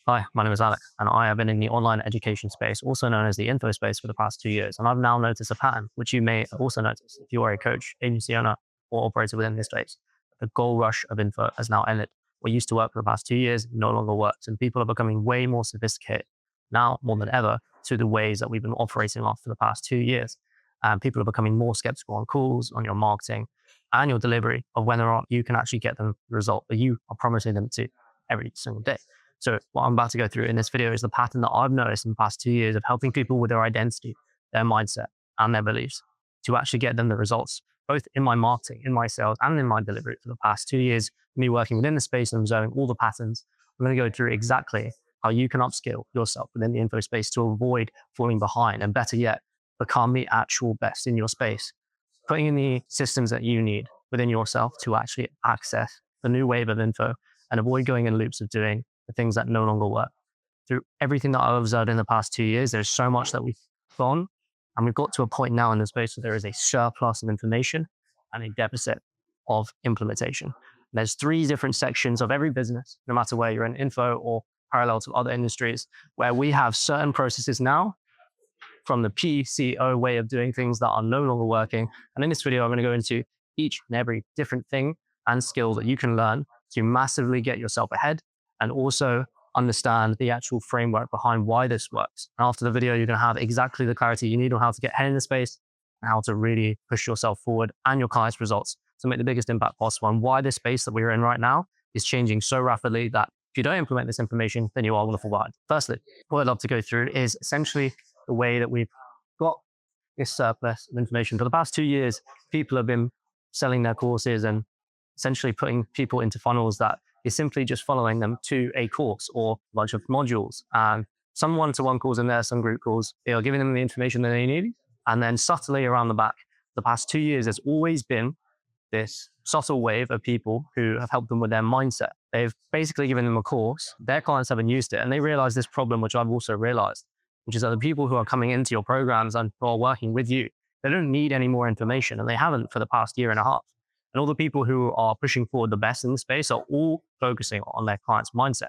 Hi, my name is Alex, and I have been in the online education space, also known as the info space, for the past 2 years. And I've now noticed a pattern, which you may also notice if you are a coach, agency owner, or operator within this space. The gold rush of info has now ended. What used to work for the past 2 years no longer works, and people are becoming way more sophisticated now more than ever to the ways that we've been operating off for the past 2 years. And people are becoming more skeptical on calls, on your marketing, and your delivery of whether or not you can actually get them the result that you are promising them to every single day. So what I'm about to go through in this video is the pattern that I've noticed in the past 2 years of helping people with their identity, their mindset, and their beliefs to actually get them the results, both in my marketing, in my sales, and in my delivery for the past 2 years, me working within the space and observing all the patterns. I'm going to go through exactly how you can upskill yourself within the info space to avoid falling behind, and better yet, become the actual best in your space, putting in the systems that you need within yourself to actually access the new wave of info and avoid going in loops of doing the things that no longer work. Through everything that I've observed in the past 2 years, there's so much that we've gone, and we've got to a point now in the space where there is a surplus of information and a deficit of implementation. There's three different sections of every business, no matter where you're in info or parallel to other industries, where we have certain processes now from the PCO way of doing things that are no longer working. And in this video, I'm going to go into each and every different thing and skill that you can learn to massively get yourself ahead and also understand the actual framework behind why this works. And after the video, you're going to have exactly the clarity you need on how to get ahead in the space and how to really push yourself forward and your clients' results to make the biggest impact possible, and why this space that we're in right now is changing so rapidly that if you don't implement this information, then you are going to fall behind. Firstly, what I'd love to go through is essentially the way that we've got this surplus of information. For the past 2 years, people have been selling their courses and essentially putting people into funnels that is simply just following them to a course or a bunch of modules. And some one-to-one calls in there, some group calls, they are giving them the information that they need. And then subtly around the back, the past 2 years, there's always been this subtle wave of people who have helped them with their mindset. They've basically given them a course. Their clients haven't used it. And they realize this problem, which I've also realized, which is that the people who are coming into your programs and who are working with you, they don't need any more information. And they haven't for the past year and a half. And all the people who are pushing forward the best in the space are all focusing on their client's mindset.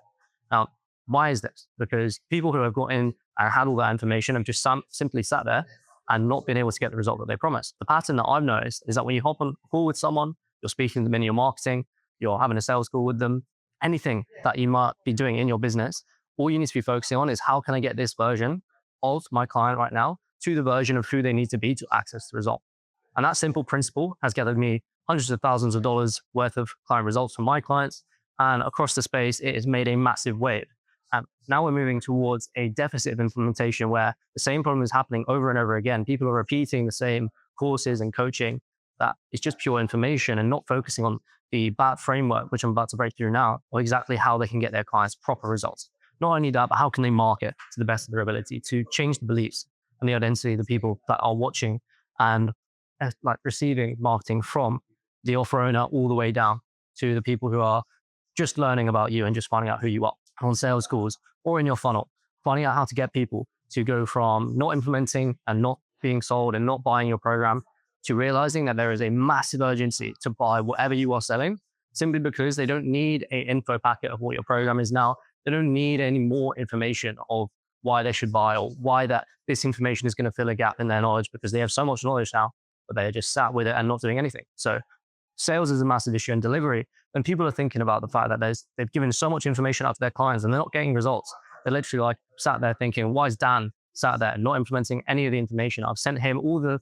Now, why is this? Because people who have got in and had all that information have just simply sat there and not been able to get the result that they promised. The pattern that I've noticed is that when you hop on a call with someone, you're speaking to them in your marketing, you're having a sales call with them, anything that you might be doing in your business, all you need to be focusing on is how can I get this version of my client right now to the version of who they need to be to access the result. And that simple principle has gathered me hundreds of thousands of dollars worth of client results from my clients. And across the space, it has made a massive wave. And now we're moving towards a deficit of implementation where the same problem is happening over and over again. People are repeating the same courses and coaching that is just pure information and not focusing on the BAT framework, which I'm about to break through now, or exactly how they can get their clients proper results. Not only that, but how can they market to the best of their ability to change the beliefs and the identity of the people that are watching and like receiving marketing from the offer owner all the way down to the people who are just learning about you and just finding out who you are on sales calls or in your funnel, finding out how to get people to go from not implementing and not being sold and not buying your program to realizing that there is a massive urgency to buy whatever you are selling, simply because they don't need an info packet of what your program is now. They don't need any more information of why they should buy or why that this information is going to fill a gap in their knowledge, because they have so much knowledge now, but they're just sat with it and not doing anything. So sales is a massive issue in delivery. And people are thinking about the fact that they've given so much information out to their clients and they're not getting results. They're literally like sat there thinking, why is Dan sat there not implementing any of the information? I've sent him all the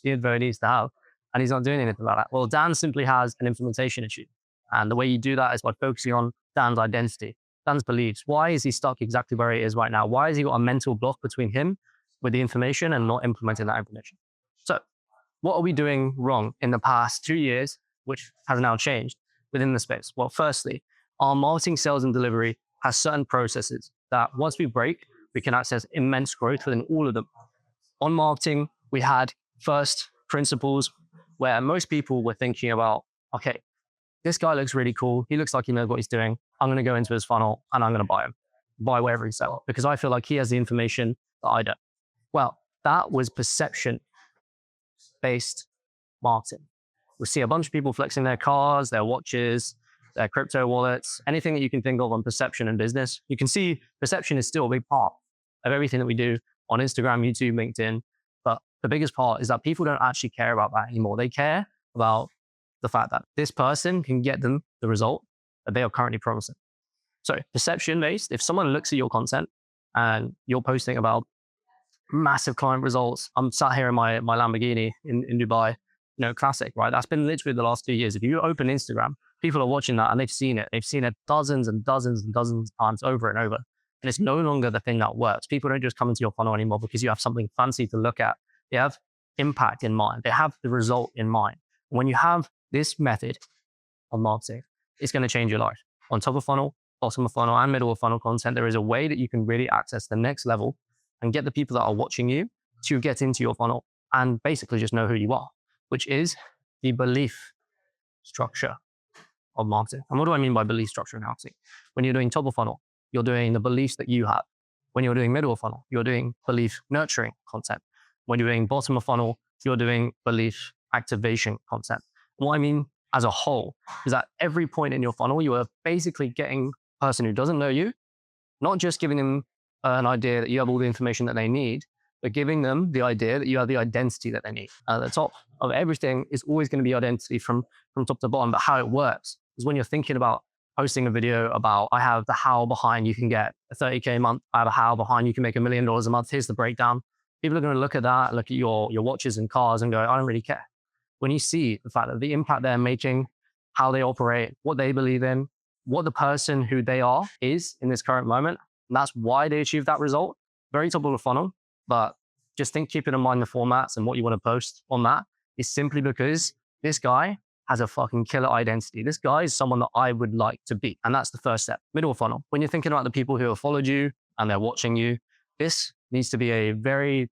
info he needs to have, and he's not doing anything about that. Well, Dan simply has an implementation issue. And the way you do that is by focusing on Dan's identity, Dan's beliefs. Why is he stuck exactly where he is right now? Why has he got a mental block between him with the information and not implementing that information? So what are we doing wrong in the past 2 years, which has now changed within the space? Well, firstly, our marketing, sales, and delivery has certain processes that once we break, we can access immense growth within all of them. On marketing, we had first principles where most people were thinking about, okay, this guy looks really cool. He looks like he knows what he's doing. I'm going to go into his funnel and I'm going to buy him, buy wherever he's selling, because I feel like he has the information that I don't. Well, that was perception-based marketing. We see a bunch of people flexing their cars, their watches, their crypto wallets, anything that you can think of on perception and business. You can see perception is still a big part of everything that we do on Instagram, YouTube, LinkedIn. But the biggest part is that people don't actually care about that anymore. They care about the fact that this person can get them the result that they are currently promising. So perception based, if someone looks at your content and you're posting about massive client results, I'm sat here in my Lamborghini in Dubai, classic, right? That's been literally the last 2 years. If you open Instagram, people are watching that and they've seen it. They've seen it dozens and dozens and dozens of times over and over. And it's no longer the thing that works. People don't just come into your funnel anymore because you have something fancy to look at. They have impact in mind. They have the result in mind. When you have this method of marketing, it's going to change your life. On top of funnel, bottom of funnel, and middle of funnel content, there is a way that you can really access the next level and get the people that are watching you to get into your funnel and basically just know who you are, which is the belief structure of marketing. And what do I mean by belief structure in marketing? When you're doing top of funnel, you're doing the beliefs that you have. When you're doing middle of funnel, you're doing belief nurturing content. When you're doing bottom of funnel, you're doing belief activation content. What I mean as a whole is that every point in your funnel, you are basically getting a person who doesn't know you, not just giving them an idea that you have all the information that they need, but giving them the idea that you have the identity that they need. At the top of everything is always going to be identity from top to bottom, but how it works is when you're thinking about posting a video about, I have the how behind you can get a 30K a month, I have a how behind you can make $1 million a month, here's the breakdown. People are going to look at that, look at your watches and cars and go, I don't really care. When you see the fact that the impact they're making, how they operate, what they believe in, what the person who they are is in this current moment, and that's why they achieve that result, very top of the funnel. But just keeping in mind the formats and what you want to post on that is simply because this guy has a fucking killer identity. This guy is someone that I would like to be. And that's the first step. Middle of funnel. When you're thinking about the people who have followed you and they're watching you, this needs to be a very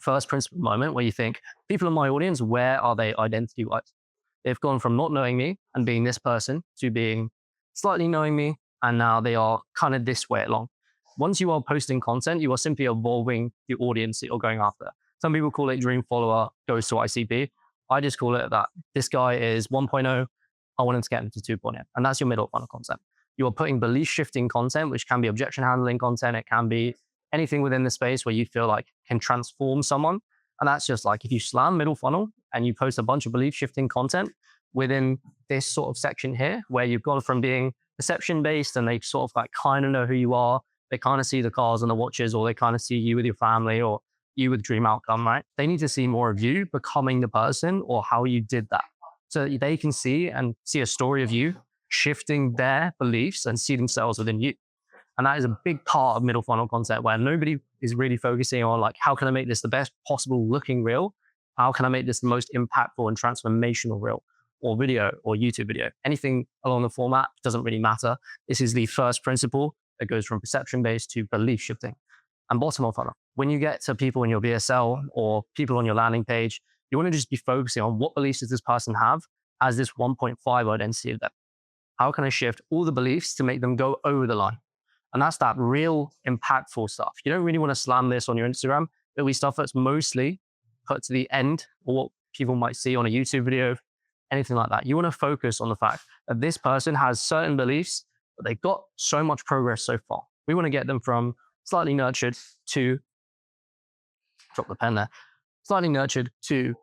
first principle moment where you think, people in my audience, where are they identity-wise? They've gone from not knowing me and being this person to being slightly knowing me, and now they are kind of this way along. Once you are posting content, you are simply evolving the audience that you're going after. Some people call it dream follower goes to ICP. I just call it that this guy is 1.0. I want him to get into 2.0. And that's your middle funnel content. You are putting belief shifting content, which can be objection handling content. It can be anything within the space where you feel like can transform someone. And that's just like, if you slam middle funnel and you post a bunch of belief shifting content within this sort of section here, where you've gone from being perception based and they sort of like kind of know who you are. They kind of see the cars and the watches, or they kind of see you with your family or you with dream outcome, right? They need to see more of you becoming the person or how you did that. So that they can see a story of you shifting their beliefs and see themselves within you. And that is a big part of middle funnel content where nobody is really focusing on like, how can I make this the best possible looking reel? How can I make this the most impactful and transformational reel or video or YouTube video? Anything along the format doesn't really matter. This is the first principle that goes from perception based to belief shifting. And bottom of funnel, when you get to people in your VSL or people on your landing page, you want to just be focusing on what beliefs does this person have as this 1.5 identity of them. How can I shift all the beliefs to make them go over the line? And that's that real impactful stuff. You don't really want to slam this on your Instagram. It'll be stuff that's mostly put to the end, or what people might see on a YouTube video, anything like that. You want to focus on the fact that this person has certain beliefs, but they've got so much progress so far. We want to get them from slightly nurtured to, drop the pen there, slightly nurtured to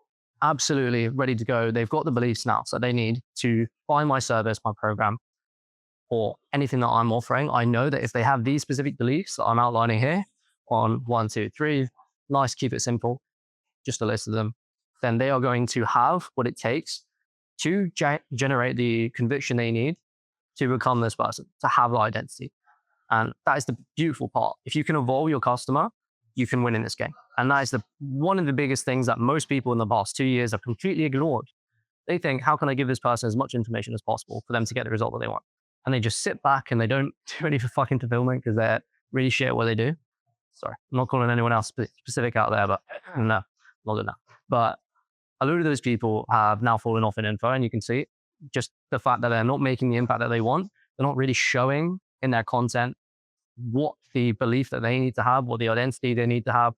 absolutely ready to go. They've got the beliefs now, so they need to buy my service, my program, or anything that I'm offering. I know that if they have these specific beliefs that I'm outlining here on 1, 2, 3, nice, keep it simple, just a list of them, then they are going to have what it takes to generate the conviction they need to become this person, to have identity. And that is the beautiful part. If you can evolve your customer, you can win in this game. And that is one of the biggest things that most people in the past 2 years have completely ignored. They think, how can I give this person as much information as possible for them to get the result that they want? And they just sit back and they don't do any fucking fulfillment because they're really shit at what they do. Sorry, I'm not calling anyone else specific out there, but no, not good enough. But a lot of those people have now fallen off in info, and you can see just the fact that they're not making the impact that they want. They're not really showing in their content what the belief that they need to have, what the identity they need to have,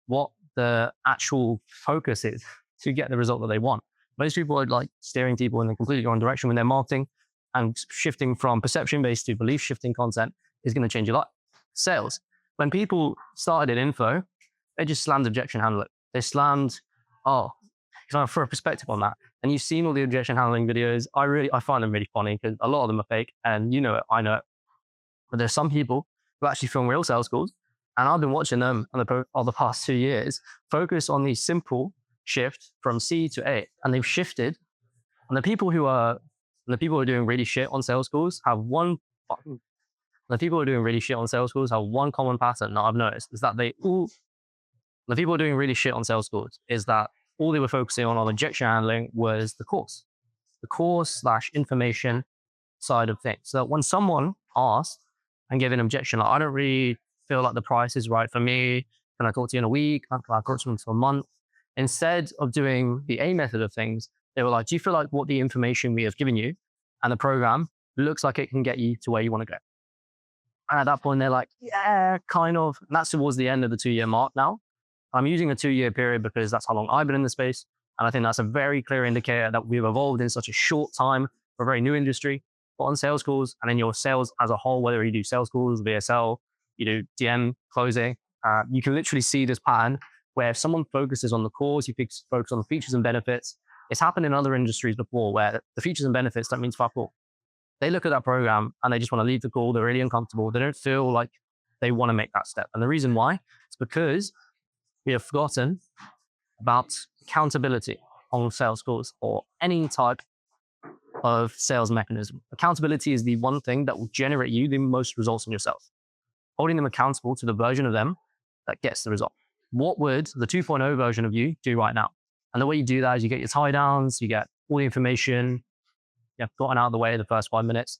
what the actual focus is to get the result that they want. Most people are like steering people in a completely wrong direction when they're marketing. and shifting from perception-based to belief-shifting content is going to change your life. Sales. When people started in info, they just slammed objection handling. They slammed, for a perspective on that. And you've seen all the objection handling videos. I find them really funny because a lot of them are fake, and you know it, I know it. But there's some people who actually film real sales calls, and I've been watching them on the past 2 years focus on the simple shift from C to A, and they've shifted. And the people who are doing really shit on sales calls have one. The people who are doing really shit on sales calls have one common pattern that I've noticed is that the people who are doing really shit on sales calls is that all they were focusing on objection handling was the course/information side of things. So when someone asks and give an objection, like, I don't really feel like the price is right for me. Can I talk to you in a week? Can I talk to you in a month? Instead of doing the A method of things, they were like, do you feel like what the information we have given you and the program looks like it can get you to where you want to go? And at that point, they're like, yeah, kind of. And that's towards the end of the 2-year mark now. I'm using a 2-year period because that's how long I've been in the space. And I think that's a very clear indicator that we've evolved in such a short time for a very new industry. But on sales calls and in your sales as a whole, whether you do sales calls, VSL, you do DM closing, you can literally see this pattern where if someone focuses on the cause, you focus on the features and benefits. It's happened in other industries before where the features and benefits don't mean fuck all. They look at that program and they just want to leave the call. They're really uncomfortable. They don't feel like they want to make that step. And the reason why is because we have forgotten about accountability on sales calls or any type of sales mechanism. Accountability is the one thing that will generate you the most results on yourself. Holding them accountable to the version of them that gets the result. What would the 2.0 version of you do right now? And the way you do that is you get your tie downs, you get all the information, you have gotten out of the way in the first 5 minutes.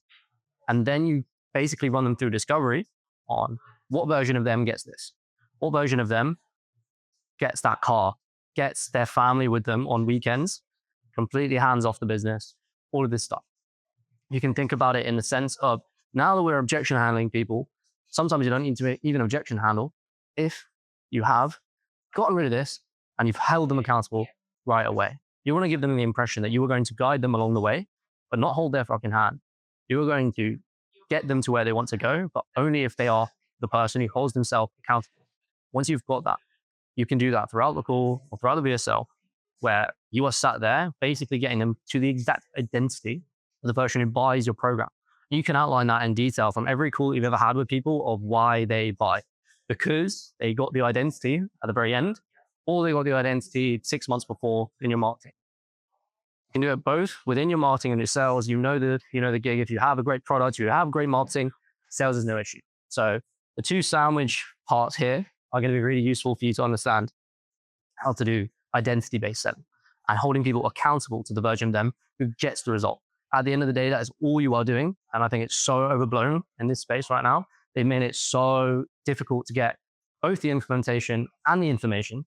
And then you basically run them through discovery on what version of them gets this. What version of them gets that car, gets their family with them on weekends, completely hands off the business, all of this stuff. You can think about it in the sense of now that we're objection handling people, sometimes you don't need to even objection handle if you have gotten rid of this and you've held them accountable right away. You want to give them the impression that you were going to guide them along the way, but not hold their fucking hand. You are going to get them to where they want to go, but only if they are the person who holds themselves accountable. Once you've got that, you can do that throughout the call or throughout the VSL, where you are sat there basically getting them to the exact identity of the person who buys your program. You can outline that in detail from every call you've ever had with people of why they buy. Because they got the identity at the very end, or they got the identity 6 months before in your marketing. You can do it both within your marketing and your sales. You know the gig. If you have a great product, you have great marketing, sales is no issue. So the two sandwich parts here are going to be really useful for you to understand how to do identity-based selling and holding people accountable to the version of them who gets the result. At the end of the day, that is all you are doing. And I think it's so overblown in this space right now. They've made it so difficult to get both the implementation and the information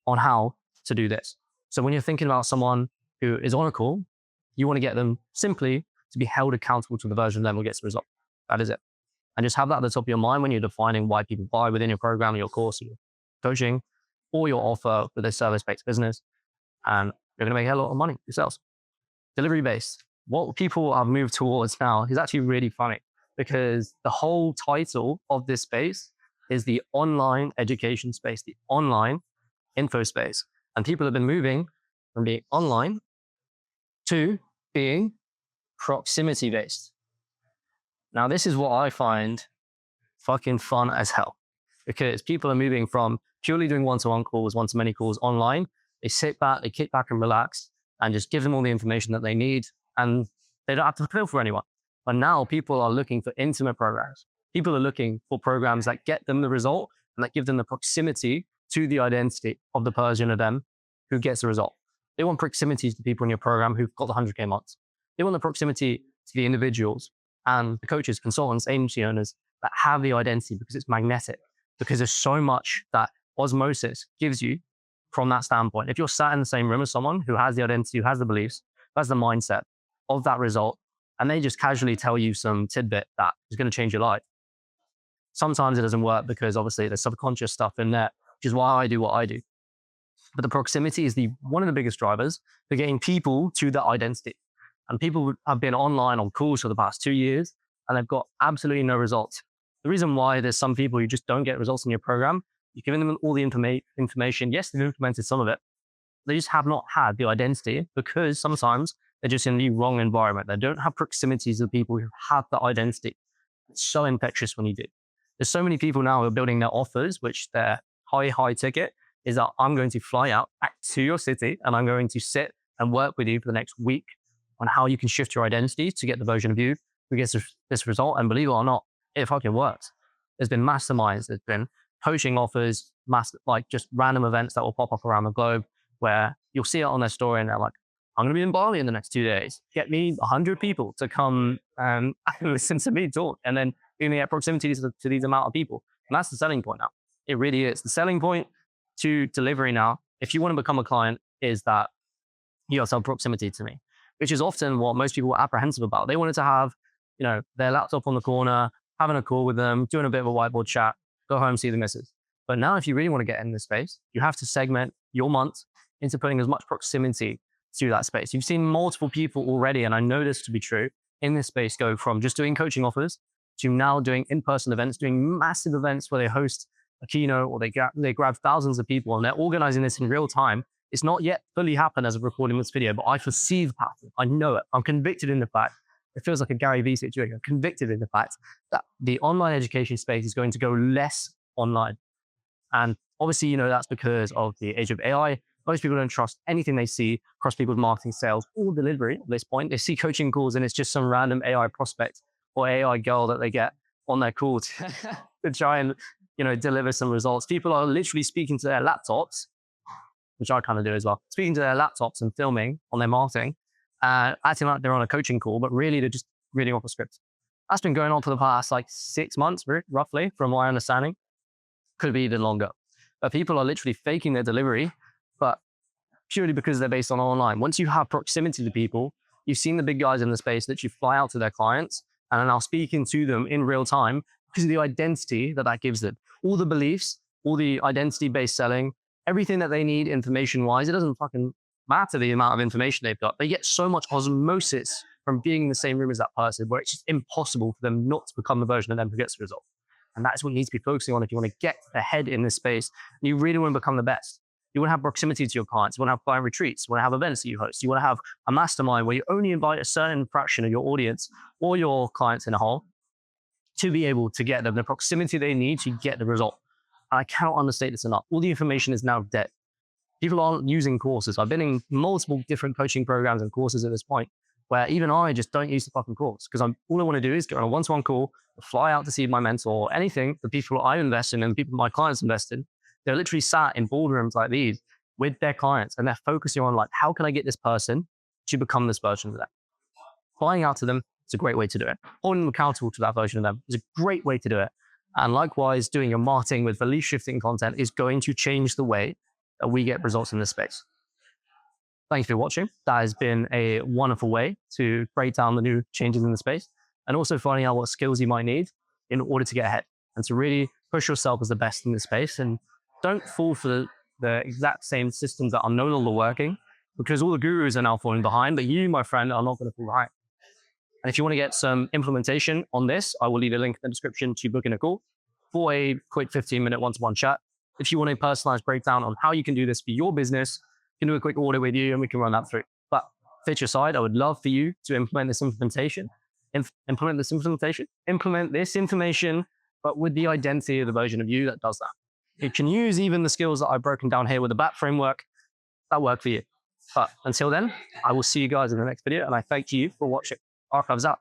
on how to do this. So when you're thinking about someone who is on a call, you want to get them simply to be held accountable to the version of them who gets the result. That is it. And just have that at the top of your mind when you're defining why people buy within your program, your course, your coaching, or your offer with a service-based business. And you're going to make a lot of money yourselves. Delivery-based. What people have moved towards now is actually really funny because the whole title of this space is the online education space, the online info space. And people have been moving from being online to being proximity-based. Now, this is what I find fucking fun as hell because people are moving from purely doing one-to-one calls, one-to-many calls online. They sit back, they kick back and relax and just give them all the information that they need and they don't have to fulfill for anyone. But now people are looking for intimate programs. People are looking for programs that get them the result and that give them the proximity to the identity of the version of them who gets the result. They want proximity to people in your program who've got the 100K months. They want the proximity to the individuals and the coaches, consultants, agency owners that have the identity because it's magnetic, because there's so much that osmosis gives you from that standpoint. If you're sat in the same room as someone who has the identity, who has the beliefs, who has the mindset of that result, and they just casually tell you some tidbit that is going to change your life. Sometimes it doesn't work because obviously there's subconscious stuff in there, which is why I do what I do. But the proximity is one of the biggest drivers for getting people to that identity. And people have been online on calls for the past 2 years and they've got absolutely no results. The reason why there's some people who just don't get results in your program, you've given them all the information. Yes, they've implemented some of it. They just have not had the identity because sometimes they're just in the wrong environment. They don't have proximity to the people who have the identity. It's so infectious when you do. There's so many people now who are building their offers, which they're high ticket, is that I'm going to fly out back to your city and I'm going to sit and work with you for the next week on how you can shift your identity to get the version of you who gets this result. And believe it or not, it fucking works. There's been masterminds, there's been coaching offers, like just random events that will pop up around the globe where you'll see it on their story and they're like, I'm going to be in Bali in the next 2 days. Get me 100 people to come and listen to me talk. And then you're going to get proximity to these amount of people. And that's the selling point now. It really is. The selling point to delivery now, if you want to become a client, is that you have some proximity to me, which is often what most people are apprehensive about. They wanted to have, their laptop on the corner, having a call with them, doing a bit of a whiteboard chat, go home, see the missus. But now if you really want to get in this space, you have to segment your month into putting as much proximity to that space. You've seen multiple people already, and I know this to be true, in this space go from just doing coaching offers to now doing in-person events, doing massive events where they host a keynote or they grab thousands of people and they're organizing this in real time. It's not yet fully happened as of recording this video, but I foresee the pattern. I know it. I'm convicted in the fact, it feels like a Gary Vee situation. I'm convicted in the fact that the online education space is going to go less online. And obviously, that's because of the age of AI. Most people don't trust anything they see across people's marketing, sales, or delivery at this point. They see coaching calls and it's just some random AI prospect or AI girl that they get on their call to try and, deliver some results. People are literally speaking to their laptops, which I kind of do as well, speaking to their laptops and filming on their marketing, acting like they're on a coaching call, but really they're just reading off a script. That's been going on for the past 6 months, roughly, from my understanding. Could be even longer. But people are literally faking their delivery, but purely because they're based on online. Once you have proximity to people, you've seen the big guys in the space that you fly out to their clients and are now speaking to them in real time because of the identity that gives them. All the beliefs, all the identity-based selling, everything that they need information-wise, it doesn't fucking matter the amount of information they've got. They get so much osmosis from being in the same room as that person where it's just impossible for them not to become the version of them who gets the result. And that's what you need to be focusing on if you want to get ahead in this space and you really want to become the best. You want to have proximity to your clients. You want to have client retreats. You want to have events that you host. You want to have a mastermind where you only invite a certain fraction of your audience or your clients in a whole to be able to get them the proximity they need to get the result. And I cannot understate this enough. All the information is now dead. People aren't using courses. I've been in multiple different coaching programs and courses at this point where even I just don't use the fucking course because all I want to do is get on a one-to-one call, fly out to see my mentor or anything, the people I invest in and the people my clients invest in. They're literally sat in boardrooms like these with their clients and they're focusing on how can I get this person to become this version of them? Flying out to them is a great way to do it. Holding them accountable to that version of them is a great way to do it. And likewise, doing your marketing with belief shifting content is going to change the way that we get results in this space. Thanks for watching. That has been a wonderful way to break down the new changes in the space and also finding out what skills you might need in order to get ahead and to really push yourself as the best in this space. And don't fall for the exact same systems that are no longer working because all the gurus are now falling behind, but you, my friend, are not going to fall behind. And if you want to get some implementation on this, I will leave a link in the description to book in a call for a quick 15-minute one-to-one chat. If you want a personalized breakdown on how you can do this for your business, you can do a quick audit with you and we can run that through. But fit your side, I would love for you to implement this information, implement this information, but with the identity of the version of you that does that. You can use even the skills that I've broken down here with the BAT framework that work for you. But until then, I will see you guys in the next video and I thank you for watching. Archives out.